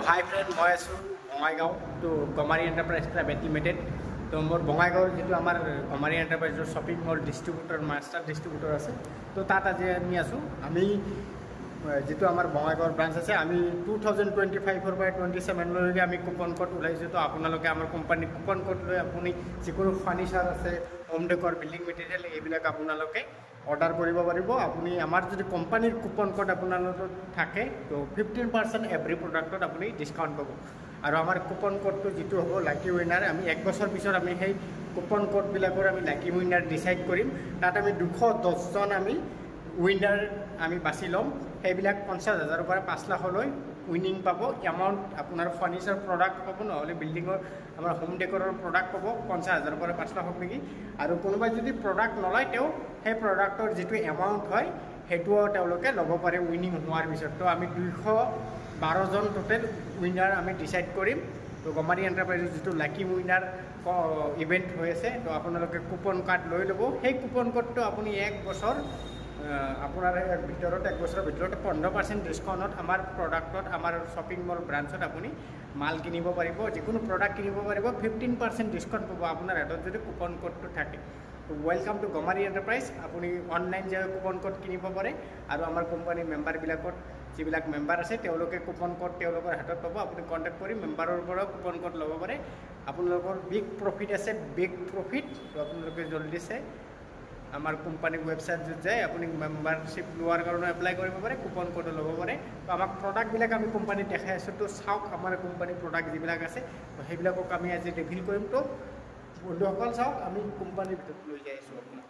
হাই friend, মই আছোঁ বঙাইগাঁও তো গমাৰি এণ্টাৰপ্ৰাইজ প্ৰাইভেট লিমিটেড। তো মোৰ বঙাইগাঁৱৰ যিটো আমাৰ গমাৰি এণ্টাৰপ্ৰাইজৰ shopping mall distributor master distributor আছে, তো তাত আজি আমি আছোঁ। আমি যিটো আমাৰ বঙাইগাঁৱৰ ব্ৰাঞ্চ আছে, আমি 2025 পৰা 27লৈকে আমি কুপন কোড ওলাইছোঁ। তো আপোনালোকে আমাৰ কোম্পানীৰ কুপন কোড লৈ আপুনি যিকোনো ফাৰ্নিচাৰ আছে, হোম ডেকৰ, বিল্ডিং মেটেৰিয়েল এইবিলাক আপোনালোকে অৰ্ডাৰ কৰিব পাৰিব। আপুনি আমাৰ যদি কোম্পানীৰ কুপন কোড আপোনালোকৰ থাকে, তো 15% এভৰি প্ৰডাক্টত আপুনি ডিছকাউণ্ট পাব। আৰু আমাৰ কুপন কোডটো যিটো হ'ব লাকি উইনাৰ, আমি 1 বছৰ পিছত আমি সেই কুপন কোডবিলাকৰ আমি লাকি উইনাৰ ডিচাইড কৰিম। তাত আমি 210জন আমি উইনাৰ আমি বাছি ল'ম। সেইবিলাক 50,000ৰ পৰা 5 লাখলৈ উইনিং পাব। এমাউণ্ট আপোনাৰ ফাৰ্নিচাৰ প্ৰডাক্ট পাব, নহ'লে বিল্ডিঙৰ আমাৰ হোম ডেকৰৰ প্ৰডাক্ট পাব 50,000ৰ পৰা 5 লাখক নেকি। আৰু কোনোবাই যদি প্ৰডাক্ট নলয়, তেওঁ সেই প্ৰডাক্টৰ যিটো এমাউণ্ট হয় সেইটোও তেওঁলোকে ল'ব পাৰে উইনিং হোৱাৰ পিছত। তো আমি 212জন টোটেল উইনাৰ আমি ডিচাইড কৰিম। তো গমাৰি এণ্টাৰপ্ৰাইজৰ যিটো লাকি উইনাৰ ইভেণ্ট হৈ আছে, তো আপোনালোকে কুপন কাৰ্ড লৈ ল'ব। সেই কুপন কোডটো আপুনি 1 বছৰ আপোনাৰ ভিতৰত 1 বছৰৰ ভিতৰত 15% ডিছকাউণ্টত আমাৰ প্ৰডাক্টত, আমাৰ শ্বপিং মল ব্ৰাঞ্চত আপুনি মাল কিনিব পাৰিব। যিকোনো প্ৰডাক্ট কিনিব পাৰিব, 15% ডিছকাউণ্ট পাব আপোনাৰ হাতত যদি কুপন কোডটো থাকে। ৱেলকাম টু গমাৰি এণ্টাৰপ্ৰাইজ। আপুনি অনলাইন যে কুপন কোড কিনিব পাৰে, আৰু আমাৰ কোম্পানীৰ মেম্বাৰবিলাকত যিবিলাক মেম্বাৰ আছে তেওঁলোকে কুপন কোড তেওঁলোকৰ হাতত পাব। আপুনি কণ্টেক্ট কৰি মেম্বাৰৰ পৰাও কুপন কোড ল'ব পাৰে। আপোনালোকৰ বিগ প্ৰফিট আছে, বিগ প্ৰফিট। তো আপোনালোকে জল্দিছে আমাৰ কোম্পানীৰ ৱেবছাইটত যায় আপুনি মেম্বাৰশ্বিপ লোৱাৰ কাৰণে এপ্লাই কৰিব পাৰে, কুপন কোডো ল'ব পাৰে। তো আমাক প্ৰডাক্টবিলাক আমি কোম্পানীত দেখাই আছোঁ। তো চাওক আমাৰ কোম্পানীৰ প্ৰডাক্ট যিবিলাক আছে, তো সেইবিলাকক আমি আজি ৰিভিল কৰিম। তো বন্ধুসকল চাওক, আমি কোম্পানীৰ ভিতৰত লৈ যাই আছোঁ আপোনাক।